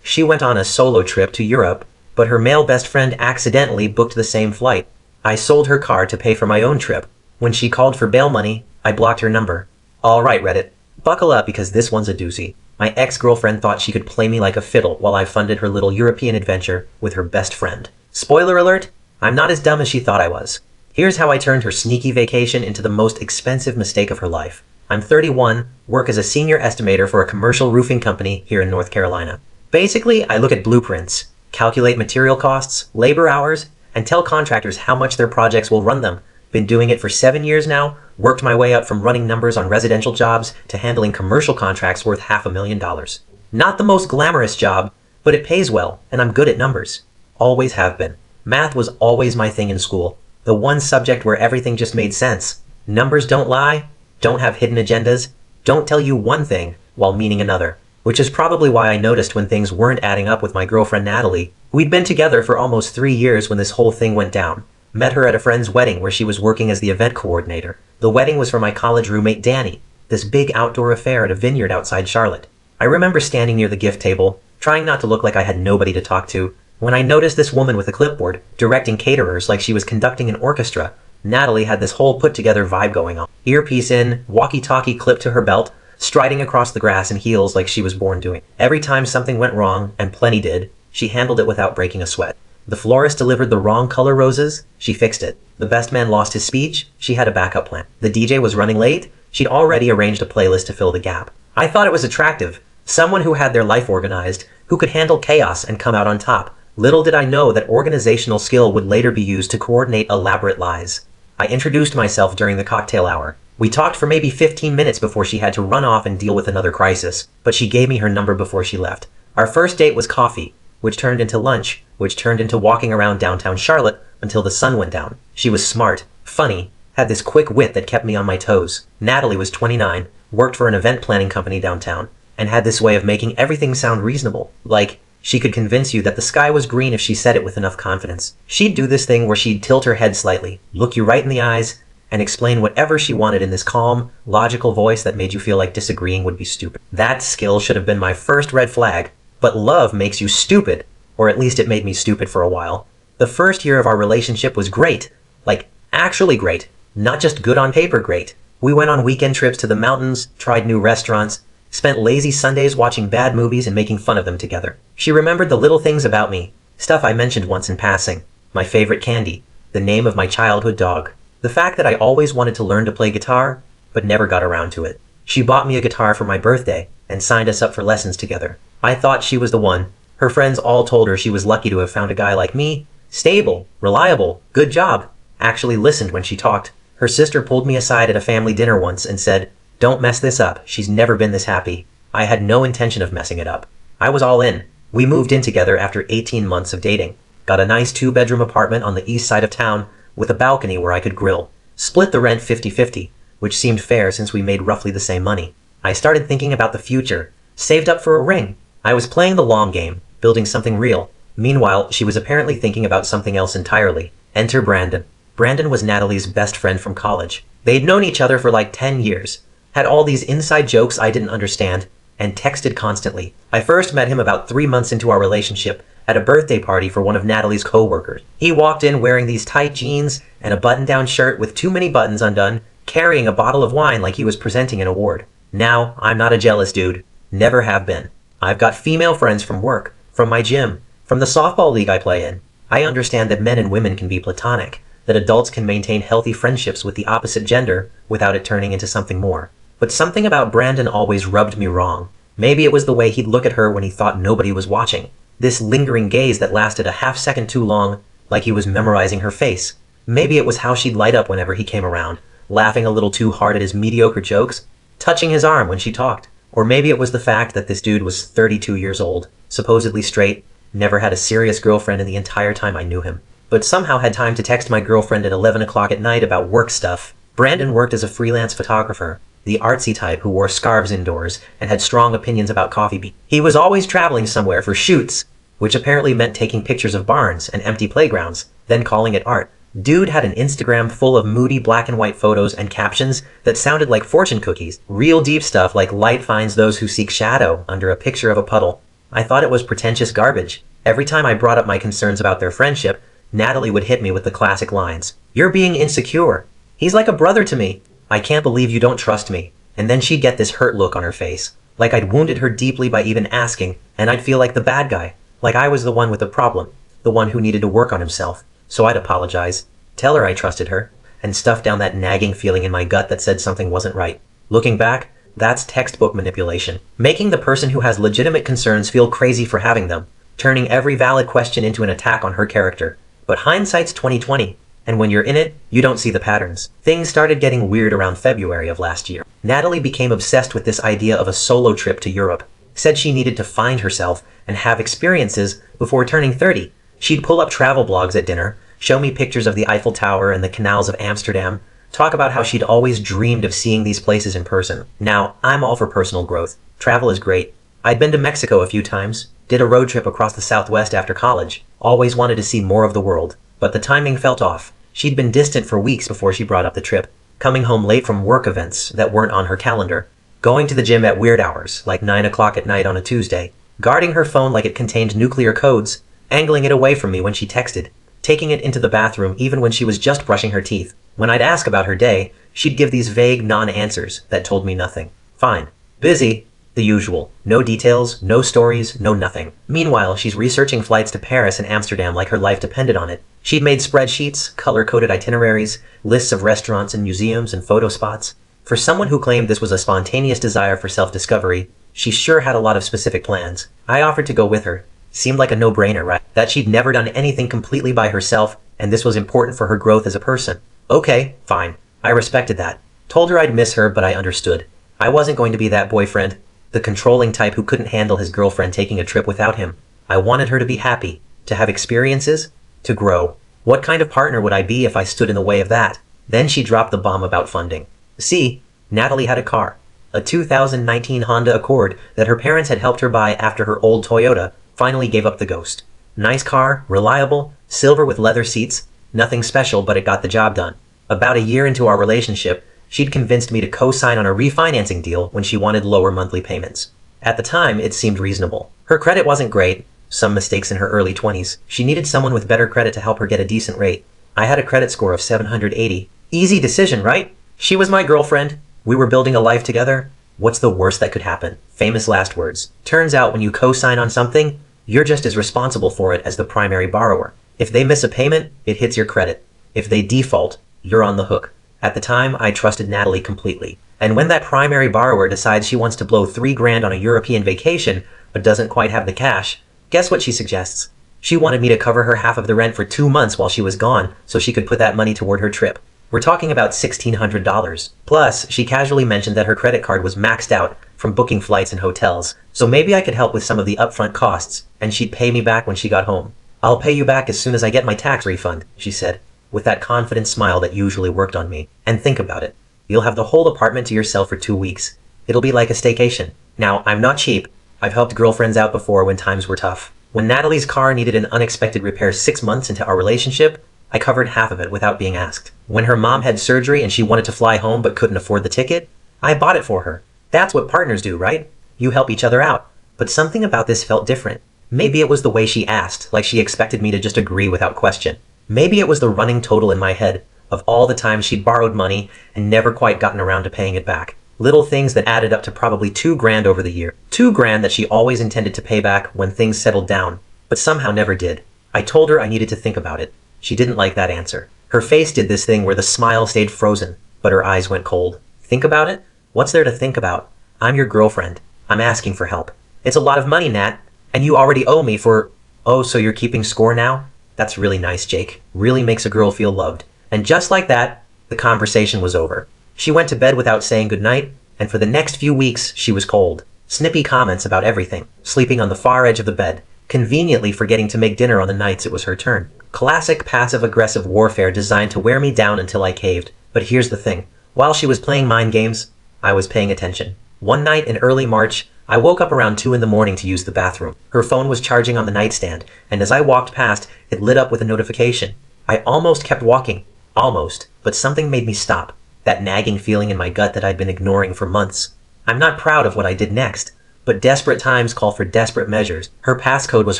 She went on a solo trip to Europe, but her male best friend accidentally booked the same flight. I sold her car to pay for my own trip. When she called for bail money, I blocked her number. Alright, Reddit. Buckle up because this one's a doozy. My ex-girlfriend thought she could play me like a fiddle while I funded her little European adventure with her best friend. Spoiler alert, I'm not as dumb as she thought I was. Here's how I turned her sneaky vacation into the most expensive mistake of her life. I'm 31, work as a senior estimator for a commercial roofing company here in North Carolina. Basically, I look at blueprints, calculate material costs, labor hours, and tell contractors how much their projects will run them. Been doing it for 7 years now, worked my way up from running numbers on residential jobs to handling commercial contracts worth $500,000. Not the most glamorous job, but it pays well, and I'm good at numbers. Always have been. Math was always my thing in school. The one subject where everything just made sense. Numbers don't lie, don't have hidden agendas, don't tell you one thing while meaning another. Which is probably why I noticed when things weren't adding up with my girlfriend Natalie. We'd been together for almost 3 years when this whole thing went down. Met her at a friend's wedding where she was working as the event coordinator. The wedding was for my college roommate Danny, this big outdoor affair at a vineyard outside Charlotte. I remember standing near the gift table, trying not to look like I had nobody to talk to, when I noticed this woman with a clipboard, directing caterers like she was conducting an orchestra. Natalie had this whole put-together vibe going on. Earpiece in, walkie-talkie clipped to her belt, striding across the grass in heels like she was born doing. Every time something went wrong, and plenty did, she handled it without breaking a sweat. The florist delivered the wrong color roses, she fixed it. The best man lost his speech, she had a backup plan. The DJ was running late, she'd already arranged a playlist to fill the gap. I thought it was attractive. Someone who had their life organized, who could handle chaos and come out on top. Little did I know that organizational skill would later be used to coordinate elaborate lies. I introduced myself during the cocktail hour. We talked for maybe 15 minutes before she had to run off and deal with another crisis, but she gave me her number before she left. Our first date was coffee, which turned into lunch, which turned into walking around downtown Charlotte until the sun went down. She was smart, funny, had this quick wit that kept me on my toes. Natalie was 29, worked for an event planning company downtown, and had this way of making everything sound reasonable. Like, she could convince you that the sky was green if she said it with enough confidence. She'd do this thing where she'd tilt her head slightly, look you right in the eyes, and explain whatever she wanted in this calm, logical voice that made you feel like disagreeing would be stupid. That skill should have been my first red flag, but love makes you stupid, or at least it made me stupid for a while. The first year of our relationship was great, like actually great, not just good on paper great. We went on weekend trips to the mountains, tried new restaurants, spent lazy Sundays watching bad movies and making fun of them together. She remembered the little things about me, stuff I mentioned once in passing, my favorite candy, the name of my childhood dog, the fact that I always wanted to learn to play guitar, but never got around to it. She bought me a guitar for my birthday and signed us up for lessons together. I thought she was the one. Her friends all told her she was lucky to have found a guy like me, stable, reliable, good job, actually listened when she talked. Her sister pulled me aside at a family dinner once and said, "Don't mess this up, she's never been this happy." I had no intention of messing it up. I was all in. We moved in together after 18 months of dating. Got a nice 2-bedroom apartment on the east side of town with a balcony where I could grill. Split the rent 50-50, which seemed fair since we made roughly the same money. I started thinking about the future, saved up for a ring. I was playing the long game, building something real. Meanwhile, she was apparently thinking about something else entirely. Enter Brandon. Brandon was Natalie's best friend from college. They'd known each other for like 10 years, had all these inside jokes I didn't understand, and texted constantly. I first met him about 3 months into our relationship at a birthday party for one of Natalie's co-workers. He walked in wearing these tight jeans and a button-down shirt with too many buttons undone, carrying a bottle of wine like he was presenting an award. Now, I'm not a jealous dude. Never have been. I've got female friends from work, from my gym, from the softball league I play in. I understand that men and women can be platonic, that adults can maintain healthy friendships with the opposite gender without it turning into something more. But something about Brandon always rubbed me wrong. Maybe it was the way he'd look at her when he thought nobody was watching. This lingering gaze that lasted a half-second too long, like he was memorizing her face. Maybe it was how she'd light up whenever he came around, laughing a little too hard at his mediocre jokes, touching his arm when she talked. Or maybe it was the fact that this dude was 32 years old, supposedly straight, never had a serious girlfriend in the entire time I knew him, but somehow had time to text my girlfriend at 11 o'clock at night about work stuff. Brandon worked as a freelance photographer, the artsy type who wore scarves indoors and had strong opinions about coffee beans. He was always traveling somewhere for shoots, which apparently meant taking pictures of barns and empty playgrounds, then calling it art. Dude had an Instagram full of moody black and white photos and captions that sounded like fortune cookies. Real deep stuff like light finds those who seek shadow under a picture of a puddle. I thought it was pretentious garbage. Every time I brought up my concerns about their friendship, Natalie would hit me with the classic lines. You're being insecure. He's like a brother to me. I can't believe you don't trust me. And then she'd get this hurt look on her face, like I'd wounded her deeply by even asking, and I'd feel like the bad guy, like I was the one with the problem, the one who needed to work on himself. So I'd apologize, tell her I trusted her, and stuff down that nagging feeling in my gut that said something wasn't right. Looking back, that's textbook manipulation, making the person who has legitimate concerns feel crazy for having them, turning every valid question into an attack on her character. But hindsight's 2020, and when you're in it, you don't see the patterns. Things started getting weird around February of last year. Natalie became obsessed with this idea of a solo trip to Europe, said she needed to find herself and have experiences before turning 30. She'd pull up travel blogs at dinner, show me pictures of the Eiffel Tower and the canals of Amsterdam, talk about how she'd always dreamed of seeing these places in person. Now, I'm all for personal growth. Travel is great. I'd been to Mexico a few times, did a road trip across the Southwest after college, always wanted to see more of the world. But the timing felt off. She'd been distant for weeks before she brought up the trip, coming home late from work events that weren't on her calendar, going to the gym at weird hours, like 9 o'clock at night on a Tuesday, guarding her phone like it contained nuclear codes, angling it away from me when she texted, taking it into the bathroom even when she was just brushing her teeth. When I'd ask about her day, she'd give these vague non-answers that told me nothing. Fine. Busy. The usual. No details, no stories, no nothing. Meanwhile, she's researching flights to Paris and Amsterdam like her life depended on it. She'd made spreadsheets, color-coded itineraries, lists of restaurants and museums and photo spots. For someone who claimed this was a spontaneous desire for self-discovery, she sure had a lot of specific plans. I offered to go with her. Seemed like a no-brainer, right? That she'd never done anything completely by herself, and this was important for her growth as a person. Okay, fine. I respected that. Told her I'd miss her, but I understood. I wasn't going to be that boyfriend, the controlling type who couldn't handle his girlfriend taking a trip without him. I wanted her to be happy, to have experiences, to grow. What kind of partner would I be if I stood in the way of that? Then she dropped the bomb about funding. See, Natalie had a car. A 2019 Honda Accord that her parents had helped her buy after her old Toyota finally gave up the ghost. Nice car, reliable, silver with leather seats, nothing special, but it got the job done. About a year into our relationship, she'd convinced me to co-sign on a refinancing deal when she wanted lower monthly payments. At the time, it seemed reasonable. Her credit wasn't great, some mistakes in her early 20s. She needed someone with better credit to help her get a decent rate. I had a credit score of 780. Easy decision, right? She was my girlfriend. We were building a life together. What's the worst that could happen? Famous last words. Turns out when you co-sign on something, you're just as responsible for it as the primary borrower. If they miss a payment, it hits your credit. If they default, you're on the hook. At the time, I trusted Natalie completely. And when that primary borrower decides she wants to blow $3,000 on a European vacation, but doesn't quite have the cash, guess what she suggests? She wanted me to cover her half of the rent for 2 months while she was gone, so she could put that money toward her trip. We're talking about $1,600. Plus, she casually mentioned that her credit card was maxed out from booking flights and hotels, so maybe I could help with some of the upfront costs, and she'd pay me back when she got home. I'll pay you back as soon as I get my tax refund, she said, with that confident smile that usually worked on me. And think about it. You'll have the whole apartment to yourself for 2 weeks. It'll be like a staycation. Now, I'm not cheap. I've helped girlfriends out before when times were tough. When Natalie's car needed an unexpected repair 6 months into our relationship, I covered half of it without being asked. When her mom had surgery and she wanted to fly home but couldn't afford the ticket, I bought it for her. That's what partners do, right? You help each other out. But something about this felt different. Maybe it was the way she asked, like she expected me to just agree without question. Maybe it was the running total in my head of all the times she'd borrowed money and never quite gotten around to paying it back. Little things that added up to probably $2,000 over the year. $2,000 that she always intended to pay back when things settled down, but somehow never did. I told her I needed to think about it. She didn't like that answer. Her face did this thing where the smile stayed frozen, but her eyes went cold. Think about it? What's there to think about? I'm your girlfriend. I'm asking for help. It's a lot of money, Nat, and you already owe me for... Oh, so you're keeping score now? That's really nice, Jake. Really makes a girl feel loved. And just like that, the conversation was over. She went to bed without saying goodnight, and for the next few weeks, she was cold. Snippy comments about everything, sleeping on the far edge of the bed, conveniently forgetting to make dinner on the nights it was her turn. Classic passive-aggressive warfare designed to wear me down until I caved. But here's the thing. While she was playing mind games, I was paying attention. One night in early March, I woke up around 2 in the morning to use the bathroom. Her phone was charging on the nightstand, and as I walked past, it lit up with a notification. I almost kept walking. Almost. But something made me stop. That nagging feeling in my gut that I'd been ignoring for months. I'm not proud of what I did next, But desperate times call for desperate measures. Her passcode was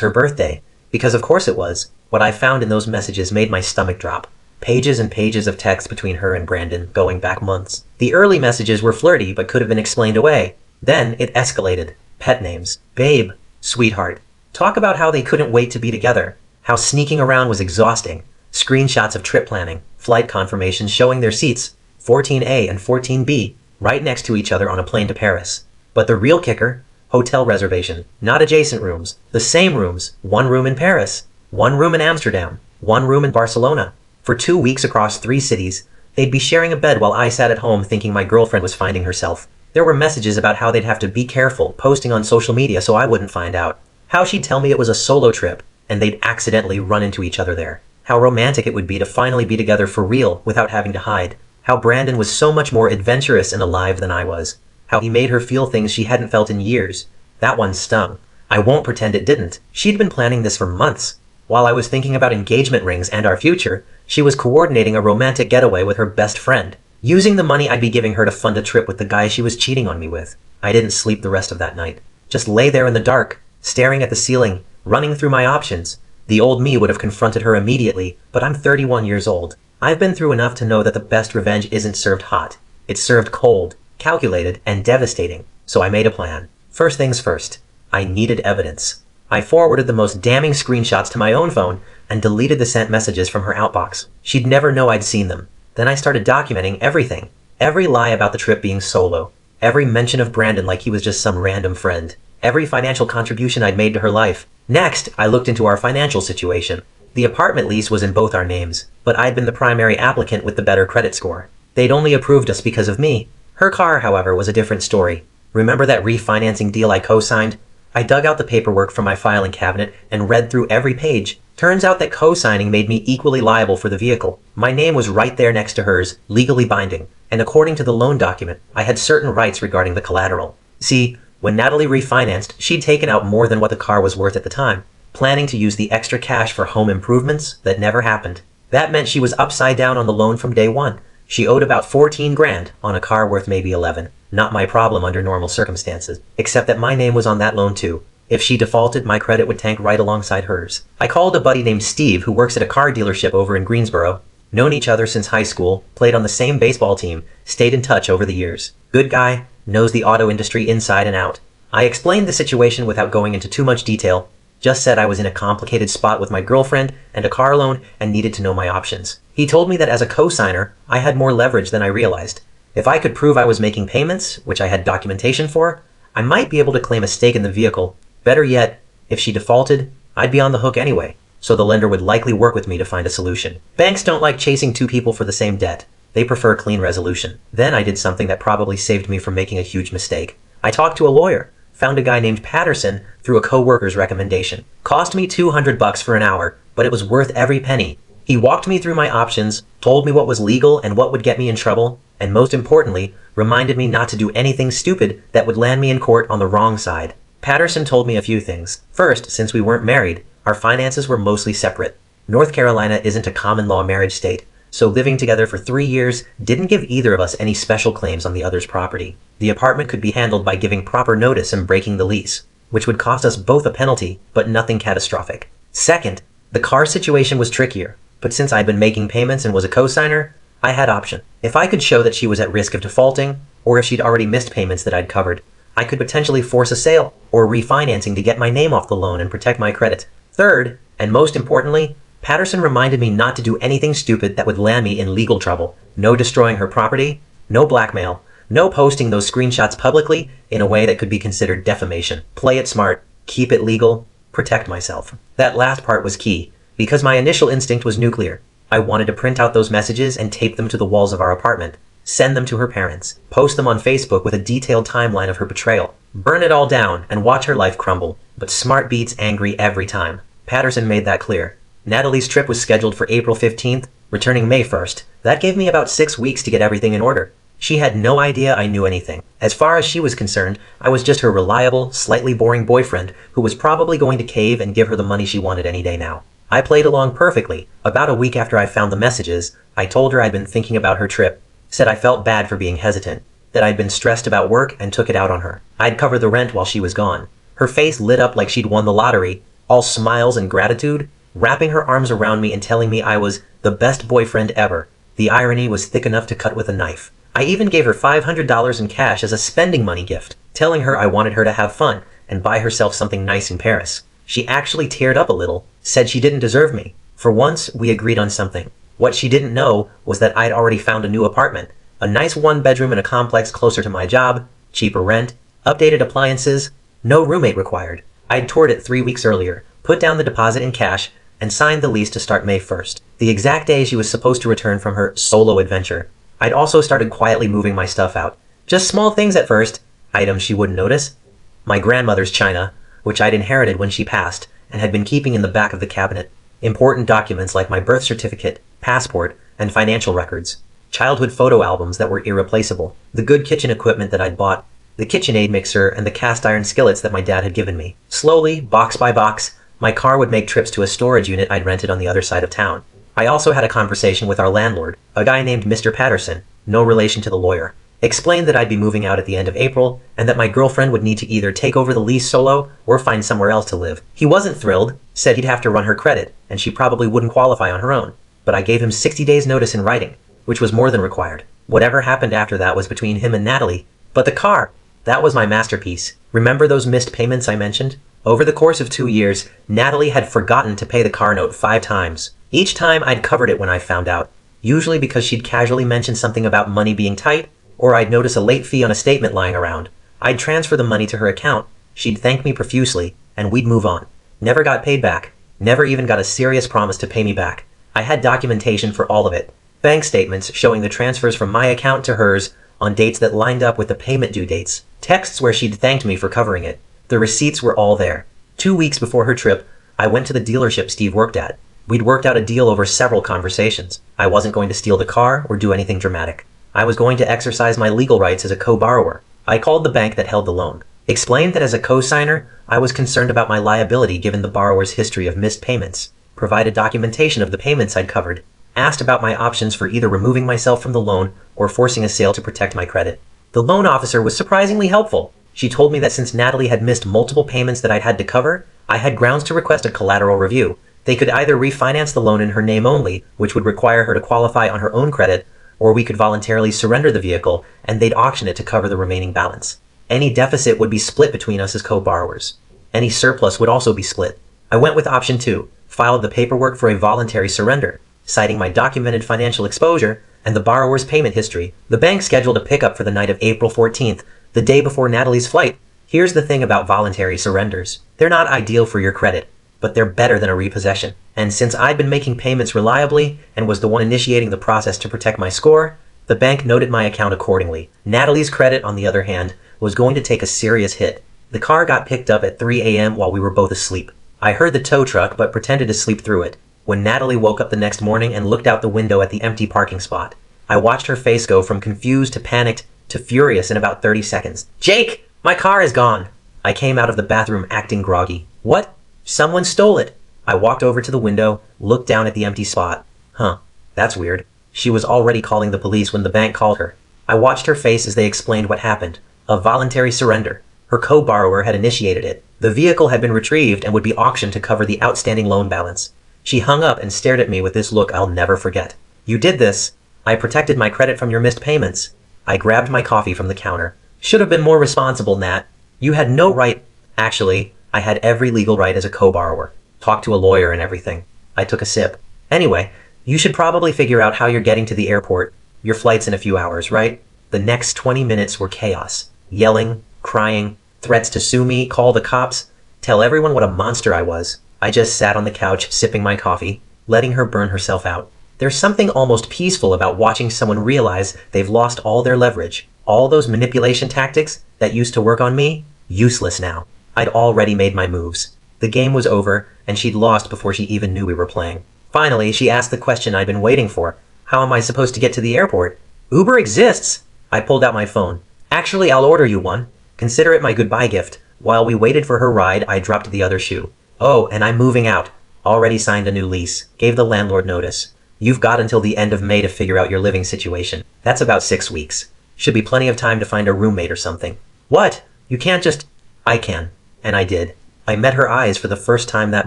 her birthday. Because of course it was. What I found in those messages made my stomach drop. Pages and pages of text between her and Brandon, going back months. The early messages were flirty but could have been explained away. Then it escalated. Pet names. Babe. Sweetheart. Talk about how they couldn't wait to be together. How sneaking around was exhausting. Screenshots of trip planning. Flight confirmations showing their seats, 14A and 14B, right next to each other on a plane to Paris. But the real kicker? Hotel reservation. Not adjacent rooms. The same rooms. One room in Paris. One room in Amsterdam. One room in Barcelona. For 2 weeks across 3 cities, they'd be sharing a bed while I sat at home thinking my girlfriend was finding herself. There were messages about how they'd have to be careful, posting on social media so I wouldn't find out. How she'd tell me it was a solo trip, and they'd accidentally run into each other there. How romantic it would be to finally be together for real without having to hide. How Brandon was so much more adventurous and alive than I was. How he made her feel things she hadn't felt in years. That one stung. I won't pretend it didn't. She'd been planning this for months. While I was thinking about engagement rings and our future, she was coordinating a romantic getaway with her best friend, using the money I'd be giving her to fund a trip with the guy she was cheating on me with. I didn't sleep the rest of that night. Just lay there in the dark, staring at the ceiling, running through my options. The old me would have confronted her immediately, but I'm 31 years old. I've been through enough to know that the best revenge isn't served hot. It's served cold, calculated, and devastating. So I made a plan. First things first. I needed evidence. I forwarded the most damning screenshots to my own phone and deleted the sent messages from her outbox. She'd never know I'd seen them. Then I started documenting everything. Every lie about the trip being solo. Every mention of Brandon like he was just some random friend. Every financial contribution I'd made to her life. Next, I looked into our financial situation. The apartment lease was in both our names, but I'd been the primary applicant with the better credit score. They'd only approved us because of me. Her car, however, was a different story. Remember that refinancing deal I co-signed? I dug out the paperwork from my filing cabinet and read through every page. Turns out that co-signing made me equally liable for the vehicle. My name was right there next to hers, legally binding, and according to the loan document, I had certain rights regarding the collateral. See, when Natalie refinanced, she'd taken out more than what the car was worth at the time, planning to use the extra cash for home improvements that never happened. That meant she was upside down on the loan from day one. She owed about 14 grand on a car worth maybe 11. Not my problem under normal circumstances, except that my name was on that loan too. If she defaulted, my credit would tank right alongside hers. I called a buddy named Steve who works at a car dealership over in Greensboro. Known each other since high school, played on the same baseball team, stayed in touch over the years. Good guy, knows the auto industry inside and out. I explained the situation without going into too much detail, just said I was in a complicated spot with my girlfriend and a car loan and needed to know my options. He told me that as a co-signer, I had more leverage than I realized. If I could prove I was making payments, which I had documentation for, I might be able to claim a stake in the vehicle. Better yet, if she defaulted, I'd be on the hook anyway, so the lender would likely work with me to find a solution. Banks don't like chasing two people for the same debt. They prefer clean resolution. Then I did something that probably saved me from making a huge mistake. I talked to a lawyer, found a guy named Patterson through a co-worker's recommendation. Cost me $200 for an hour, but it was worth every penny. He walked me through my options, told me what was legal and what would get me in trouble, and most importantly, reminded me not to do anything stupid that would land me in court on the wrong side. Patterson told me a few things. First, since we weren't married, our finances were mostly separate. North Carolina isn't a common law marriage state, so living together for 3 years didn't give either of us any special claims on the other's property. The apartment could be handled by giving proper notice and breaking the lease, which would cost us both a penalty, but nothing catastrophic. Second, the car situation was trickier, but since I'd been making payments and was a co-signer, I had option. If I could show that she was at risk of defaulting, or if she'd already missed payments that I'd covered, I could potentially force a sale or refinancing to get my name off the loan and protect my credit. Third, and most importantly, Patterson reminded me not to do anything stupid that would land me in legal trouble. No destroying her property, no blackmail, no posting those screenshots publicly in a way that could be considered defamation. Play it smart, keep it legal, protect myself. That last part was key, because my initial instinct was nuclear. I wanted to print out those messages and tape them to the walls of our apartment, send them to her parents, post them on Facebook with a detailed timeline of her betrayal, burn it all down and watch her life crumble. But smart beats angry every time. Patterson made that clear. Natalie's trip was scheduled for April 15th, returning May 1st. That gave me about 6 weeks to get everything in order. She had no idea I knew anything. As far as she was concerned, I was just her reliable, slightly boring boyfriend who was probably going to cave and give her the money she wanted any day now. I played along perfectly. About a week after I found the messages, I told her I'd been thinking about her trip, said I felt bad for being hesitant, that I'd been stressed about work and took it out on her. I'd cover the rent while she was gone. Her face lit up like she'd won the lottery, all smiles and gratitude, wrapping her arms around me and telling me I was the best boyfriend ever. The irony was thick enough to cut with a knife. I even gave her $500 in cash as a spending money gift, telling her I wanted her to have fun and buy herself something nice in Paris. She actually teared up a little, said she didn't deserve me. For once, we agreed on something. What she didn't know was that I'd already found a new apartment, a nice one-bedroom in a complex closer to my job, cheaper rent, updated appliances, no roommate required. I'd toured it 3 weeks earlier, put down the deposit in cash, and signed the lease to start May 1st, the exact day she was supposed to return from her solo adventure. I'd also started quietly moving my stuff out. Just small things at first, items she wouldn't notice. My grandmother's china, which I'd inherited when she passed, and had been keeping in the back of the cabinet. Important documents like my birth certificate, passport, and financial records. Childhood photo albums that were irreplaceable. The good kitchen equipment that I'd bought. The KitchenAid mixer and the cast iron skillets that my dad had given me. Slowly, box by box, my car would make trips to a storage unit I'd rented on the other side of town. I also had a conversation with our landlord, a guy named Mr. Patterson, no relation to the lawyer. Explained that I'd be moving out at the end of April, and that my girlfriend would need to either take over the lease solo or find somewhere else to live. He wasn't thrilled, said he'd have to run her credit, and she probably wouldn't qualify on her own. But I gave him 60 days notice in writing, which was more than required. Whatever happened after that was between him and Natalie. But the car, that was my masterpiece. Remember those missed payments I mentioned? Over the course of 2 years, Natalie had forgotten to pay the car note 5 times. Each time I'd covered it when I found out, usually because she'd casually mentioned something about money being tight, or I'd notice a late fee on a statement lying around. I'd transfer the money to her account, she'd thank me profusely, and we'd move on. Never got paid back. Never even got a serious promise to pay me back. I had documentation for all of it. Bank statements showing the transfers from my account to hers on dates that lined up with the payment due dates. Texts where she'd thanked me for covering it. The receipts were all there. 2 weeks before her trip, I went to the dealership Steve worked at. We'd worked out a deal over several conversations. I wasn't going to steal the car or do anything dramatic. I was going to exercise my legal rights as a co-borrower. I called the bank that held the loan. Explained that as a co-signer, I was concerned about my liability given the borrower's history of missed payments. Provided documentation of the payments I'd covered. Asked about my options for either removing myself from the loan or forcing a sale to protect my credit. The loan officer was surprisingly helpful. She told me that since Natalie had missed multiple payments that I'd had to cover, I had grounds to request a collateral review. They could either refinance the loan in her name only, which would require her to qualify on her own credit, or we could voluntarily surrender the vehicle and they'd auction it to cover the remaining balance. Any deficit would be split between us as co-borrowers. Any surplus would also be split. I went with option 2, filed the paperwork for a voluntary surrender, citing my documented financial exposure and the borrower's payment history. The bank scheduled a pickup for the night of April 14th, the day before Natalie's flight. Here's the thing about voluntary surrenders. They're not ideal for your credit, but they're better than a repossession. And since I'd been making payments reliably and was the one initiating the process to protect my score, the bank noted my account accordingly. Natalie's credit, on the other hand, was going to take a serious hit. The car got picked up at 3 a.m. while we were both asleep. I heard the tow truck but pretended to sleep through it. When Natalie woke up the next morning and looked out the window at the empty parking spot, I watched her face go from confused to panicked to furious in about 30 seconds. "Jake, my car is gone!" I came out of the bathroom acting groggy. "What? Someone stole it." I walked over to the window, looked down at the empty spot. Huh, that's weird. She was already calling the police when the bank called her. I watched her face as they explained what happened. A voluntary surrender. Her co-borrower had initiated it. The vehicle had been retrieved and would be auctioned to cover the outstanding loan balance. She hung up and stared at me with this look I'll never forget. "You did this. I protected my credit from your missed payments." I grabbed my coffee from the counter. "Should have been more responsible, Nat. You had no right." Actually, I had every legal right as a co-borrower. Talked to a lawyer and everything. I took a sip. "Anyway, you should probably figure out how you're getting to the airport. Your flight's in a few hours, right?" The next 20 minutes were chaos. Yelling, crying, threats to sue me, call the cops, tell everyone what a monster I was. I just sat on the couch sipping my coffee, letting her burn herself out. There's something almost peaceful about watching someone realize they've lost all their leverage. All those manipulation tactics that used to work on me, useless now. I'd already made my moves. The game was over, and she'd lost before she even knew we were playing. Finally, she asked the question I'd been waiting for. How am I supposed to get to the airport? Uber exists! I pulled out my phone. Actually, I'll order you one. Consider it my goodbye gift. While we waited for her ride, I dropped the other shoe. Oh, and I'm moving out. Already signed a new lease. Gave the landlord notice. You've got until the end of May to figure out your living situation. That's about 6 weeks. Should be plenty of time to find a roommate or something. What? You can't just... I can. And I did. I met her eyes for the first time that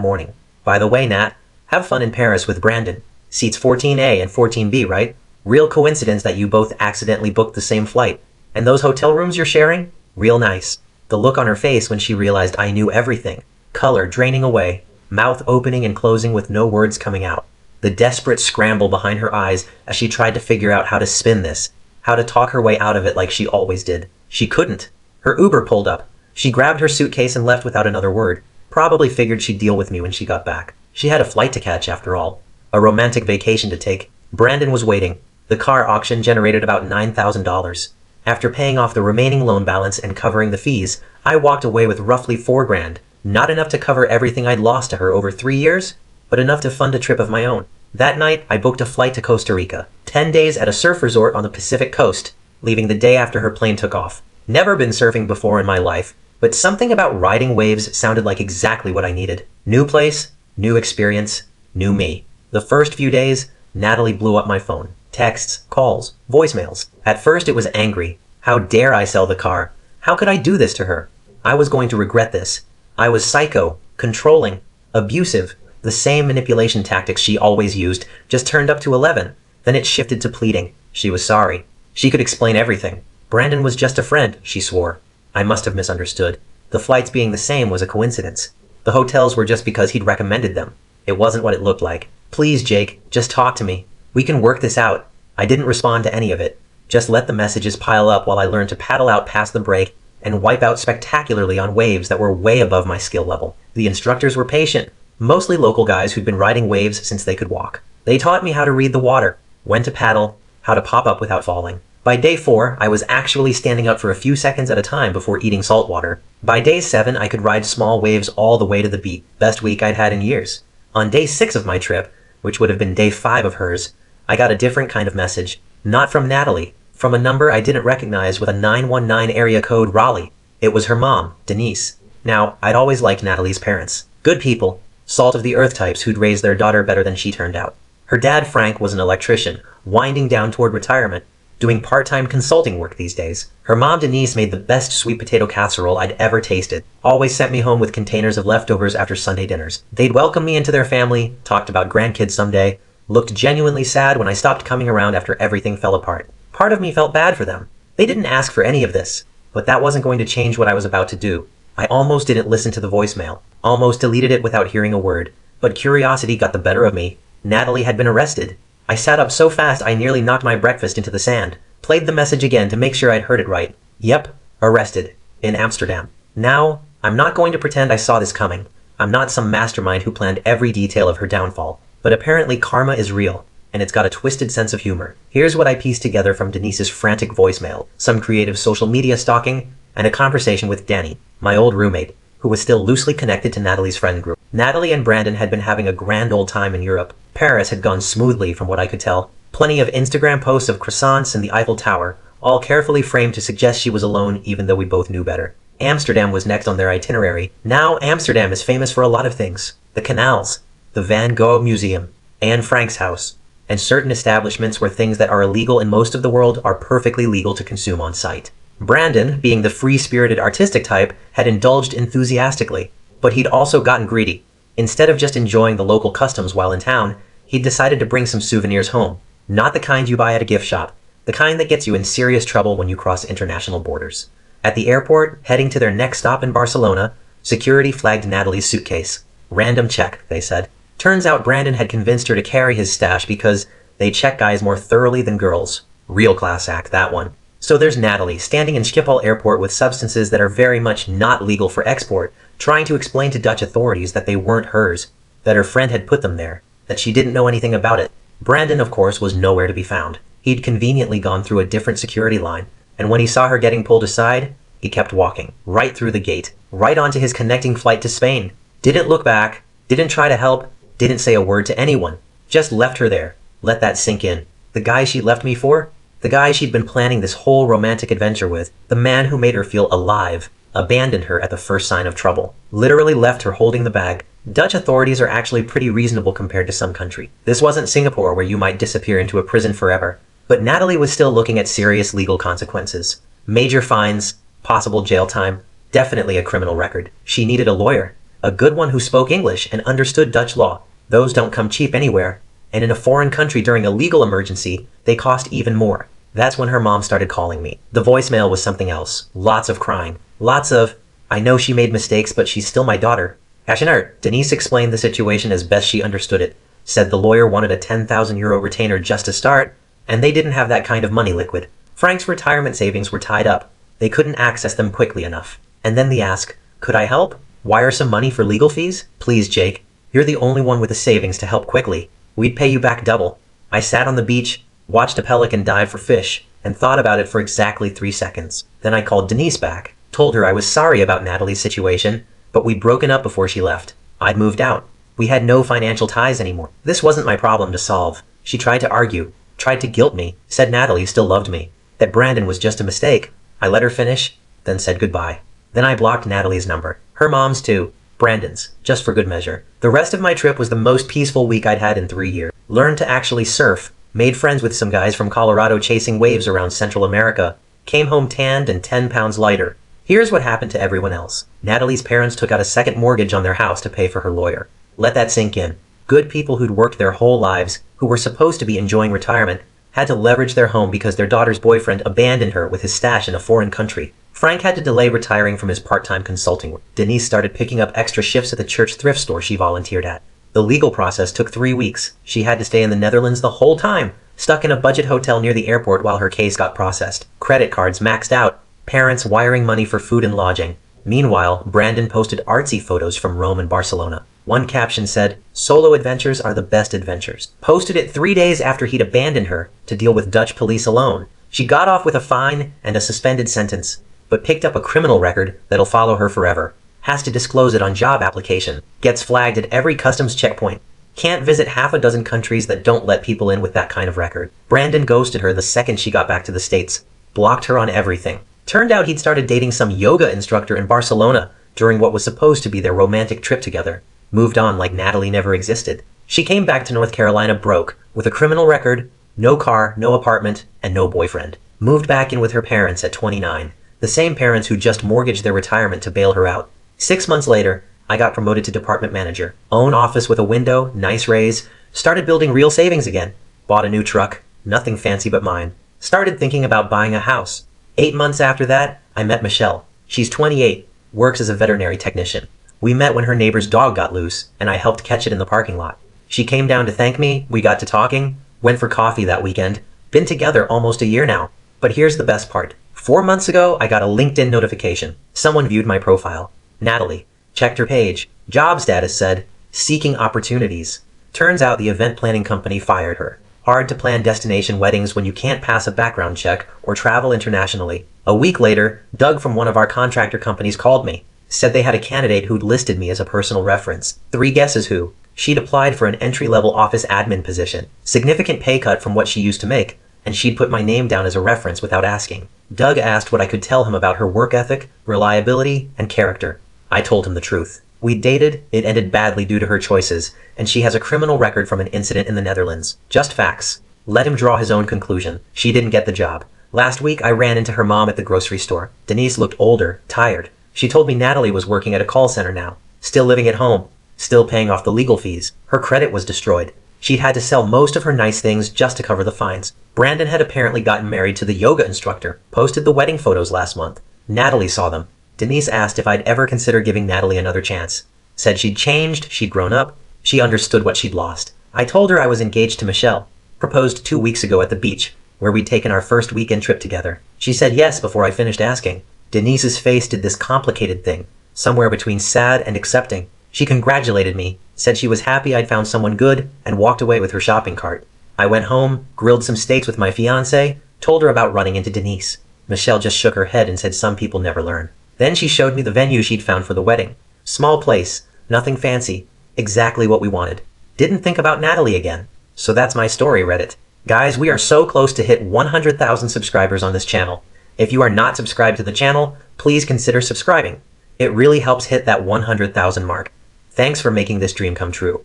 morning. By the way, Nat, have fun in Paris with Brandon. Seats 14A and 14B, right? Real coincidence that you both accidentally booked the same flight. And those hotel rooms you're sharing? Real nice. The look on her face when she realized I knew everything. Color draining away. Mouth opening and closing with no words coming out. The desperate scramble behind her eyes as she tried to figure out how to spin this. How to talk her way out of it like she always did. She couldn't. Her Uber pulled up. She grabbed her suitcase and left without another word. Probably figured she'd deal with me when she got back. She had a flight to catch after all. A romantic vacation to take. Brandon was waiting. The car auction generated about $9,000. After paying off the remaining loan balance and covering the fees, I walked away with roughly $4,000. Not enough to cover everything I'd lost to her over 3 years, but enough to fund a trip of my own. That night, I booked a flight to Costa Rica. 10 days at a surf resort on the Pacific coast, leaving the day after her plane took off. Never been surfing before in my life, but something about riding waves sounded like exactly what I needed. New place, new experience, new me. The first few days, Natalie blew up my phone. Texts, calls, voicemails. At first it was angry. How dare I sell the car? How could I do this to her? I was going to regret this. I was psycho, controlling, abusive. The same manipulation tactics she always used, just turned up to 11. Then it shifted to pleading. She was sorry. She could explain everything. Brandon was just a friend, she swore. I must have misunderstood. The flights being the same was a coincidence. The hotels were just because he'd recommended them. It wasn't what it looked like. Please, Jake, just talk to me. We can work this out. I didn't respond to any of it. Just let the messages pile up while I learned to paddle out past the break and wipe out spectacularly on waves that were way above my skill level. The instructors were patient, mostly local guys who'd been riding waves since they could walk. They taught me how to read the water, when to paddle, how to pop up without falling. By day 4, I was actually standing up for a few seconds at a time before eating salt water. By day 7, I could ride small waves all the way to the beach. Best week I'd had in years. On day 6 of my trip, which would have been day 5 of hers, I got a different kind of message. Not from Natalie. From a number I didn't recognize with a 919 area code Raleigh. It was her mom, Denise. Now, I'd always liked Natalie's parents. Good people. Salt of the earth types who'd raised their daughter better than she turned out. Her dad, Frank, was an electrician, winding down toward retirement, doing part-time consulting work these days. Her mom, Denise, made the best sweet potato casserole I'd ever tasted. Always sent me home with containers of leftovers after Sunday dinners. They'd welcome me into their family, talked about grandkids someday, looked genuinely sad when I stopped coming around after everything fell apart. Part of me felt bad for them. They didn't ask for any of this, but that wasn't going to change what I was about to do. I almost didn't listen to the voicemail, almost deleted it without hearing a word, but curiosity got the better of me. Natalie had been arrested. I sat up so fast I nearly knocked my breakfast into the sand. Played the message again to make sure I'd heard it right. Yep, arrested. In Amsterdam. Now, I'm not going to pretend I saw this coming. I'm not some mastermind who planned every detail of her downfall. But apparently karma is real, and it's got a twisted sense of humor. Here's what I pieced together from Denise's frantic voicemail, some creative social media stalking, and a conversation with Danny, my old roommate, who was still loosely connected to Natalie's friend group. Natalie and Brandon had been having a grand old time in Europe. Paris had gone smoothly from what I could tell. Plenty of Instagram posts of croissants and the Eiffel Tower, all carefully framed to suggest she was alone even though we both knew better. Amsterdam was next on their itinerary. Now Amsterdam is famous for a lot of things. The canals, the Van Gogh Museum, Anne Frank's house, and certain establishments where things that are illegal in most of the world are perfectly legal to consume on site. Brandon, being the free-spirited artistic type, had indulged enthusiastically, but he'd also gotten greedy. Instead of just enjoying the local customs while in town, he'd decided to bring some souvenirs home. Not the kind you buy at a gift shop, the kind that gets you in serious trouble when you cross international borders. At the airport, heading to their next stop in Barcelona, security flagged Natalie's suitcase. Random check, they said. Turns out Brandon had convinced her to carry his stash because they check guys more thoroughly than girls. Real class act, that one. So there's Natalie, standing in Schiphol Airport with substances that are very much not legal for export, trying to explain to Dutch authorities that they weren't hers, that her friend had put them there, that she didn't know anything about it. Brandon, of course, was nowhere to be found. He'd conveniently gone through a different security line, and when he saw her getting pulled aside, he kept walking, right through the gate, right onto his connecting flight to Spain. Didn't look back, didn't try to help, didn't say a word to anyone. Just left her there. Let that sink in. The guy she left me for? The guy she'd been planning this whole romantic adventure with. The man who made her feel alive. Abandoned her at the first sign of trouble. Literally left her holding the bag. Dutch authorities are actually pretty reasonable compared to some country. This wasn't Singapore where you might disappear into a prison forever. But Natalie was still looking at serious legal consequences. Major fines, possible jail time, definitely a criminal record. She needed a lawyer. A good one who spoke English and understood Dutch law. Those don't come cheap anywhere. And in a foreign country during a legal emergency, they cost even more. That's when her mom started calling me. The voicemail was something else. Lots of crying. Lots of, I know she made mistakes, but she's still my daughter. Ashenart, Denise explained the situation as best she understood it. Said the lawyer wanted a €10,000 retainer just to start, and they didn't have that kind of money liquid. Frank's retirement savings were tied up. They couldn't access them quickly enough. And then the ask, could I help? Wire some money for legal fees? Please, Jake. You're the only one with the savings to help quickly. We'd pay you back double. I sat on the beach, watched a pelican dive for fish, and thought about it for exactly 3 seconds. Then I called Denise back, told her I was sorry about Natalie's situation, but we'd broken up before she left. I'd moved out. We had no financial ties anymore. This wasn't my problem to solve. She tried to argue, tried to guilt me, said Natalie still loved me, that Brandon was just a mistake. I let her finish, then said goodbye. Then I blocked Natalie's number. Her mom's too. Brandon's, just for good measure. The rest of my trip was the most peaceful week I'd had in 3 years. Learned to actually surf, made friends with some guys from Colorado chasing waves around Central America, came home tanned and 10 pounds lighter. Here's what happened to everyone else. Natalie's parents took out a second mortgage on their house to pay for her lawyer. Let that sink in. Good people who'd worked their whole lives, who were supposed to be enjoying retirement, had to leverage their home because their daughter's boyfriend abandoned her with his stash in a foreign country. Frank had to delay retiring from his part-time consulting work. Denise started picking up extra shifts at the church thrift store she volunteered at. The legal process took 3 weeks. She had to stay in the Netherlands the whole time, stuck in a budget hotel near the airport while her case got processed. Credit cards maxed out, parents wiring money for food and lodging. Meanwhile, Brandon posted artsy photos from Rome and Barcelona. One caption said, "Solo adventures are the best adventures." Posted it 3 days after he'd abandoned her to deal with Dutch police alone. She got off with a fine and a suspended sentence, but picked up a criminal record that'll follow her forever. Has to disclose it on job application. Gets flagged at every customs checkpoint. Can't visit half a dozen countries that don't let people in with that kind of record. Brandon ghosted her the second she got back to the States. Blocked her on everything. Turned out he'd started dating some yoga instructor in Barcelona during what was supposed to be their romantic trip together. Moved on like Natalie never existed. She came back to North Carolina broke, with a criminal record, no car, no apartment, and no boyfriend. Moved back in with her parents at 29. The same parents who just mortgaged their retirement to bail her out. 6 months later, I got promoted to department manager. Own office with a window, nice raise. Started building real savings again. Bought a new truck, nothing fancy but mine. Started thinking about buying a house. 8 months after that, I met Michelle. She's 28, works as a veterinary technician. We met when her neighbor's dog got loose, and I helped catch it in the parking lot. She came down to thank me, we got to talking, went for coffee that weekend. Been together almost a year now. But here's the best part. 4 months ago, I got a LinkedIn notification. Someone viewed my profile. Natalie. Checked her page. Job status said, seeking opportunities. Turns out the event planning company fired her. Hard to plan destination weddings when you can't pass a background check or travel internationally. A week later, Doug from one of our contractor companies called me. Said they had a candidate who'd listed me as a personal reference. 3 guesses who. She'd applied for an entry-level office admin position. Significant pay cut from what she used to make, and she'd put my name down as a reference without asking. Doug asked what I could tell him about her work ethic, reliability, and character. I told him the truth. We dated, it ended badly due to her choices, and she has a criminal record from an incident in the Netherlands. Just facts. Let him draw his own conclusion. She didn't get the job. Last week, I ran into her mom at the grocery store. Denise looked older, tired. She told me Natalie was working at a call center now. Still living at home. Still paying off the legal fees. Her credit was destroyed. She'd had to sell most of her nice things just to cover the fines. Brandon had apparently gotten married to the yoga instructor. Posted the wedding photos last month. Natalie saw them. Denise asked if I'd ever consider giving Natalie another chance. Said she'd changed, she'd grown up, she understood what she'd lost. I told her I was engaged to Michelle. Proposed 2 weeks ago at the beach, where we'd taken our first weekend trip together. She said yes before I finished asking. Denise's face did this complicated thing, somewhere between sad and accepting. She congratulated me, said she was happy I'd found someone good, and walked away with her shopping cart. I went home, grilled some steaks with my fiancé, told her about running into Denise. Michelle just shook her head and said some people never learn. Then she showed me the venue she'd found for the wedding. Small place, nothing fancy, exactly what we wanted. Didn't think about Natalie again. So that's my story, Reddit. Guys, we are so close to hit 100,000 subscribers on this channel. If you are not subscribed to the channel, please consider subscribing. It really helps hit that 100,000 mark. Thanks for making this dream come true.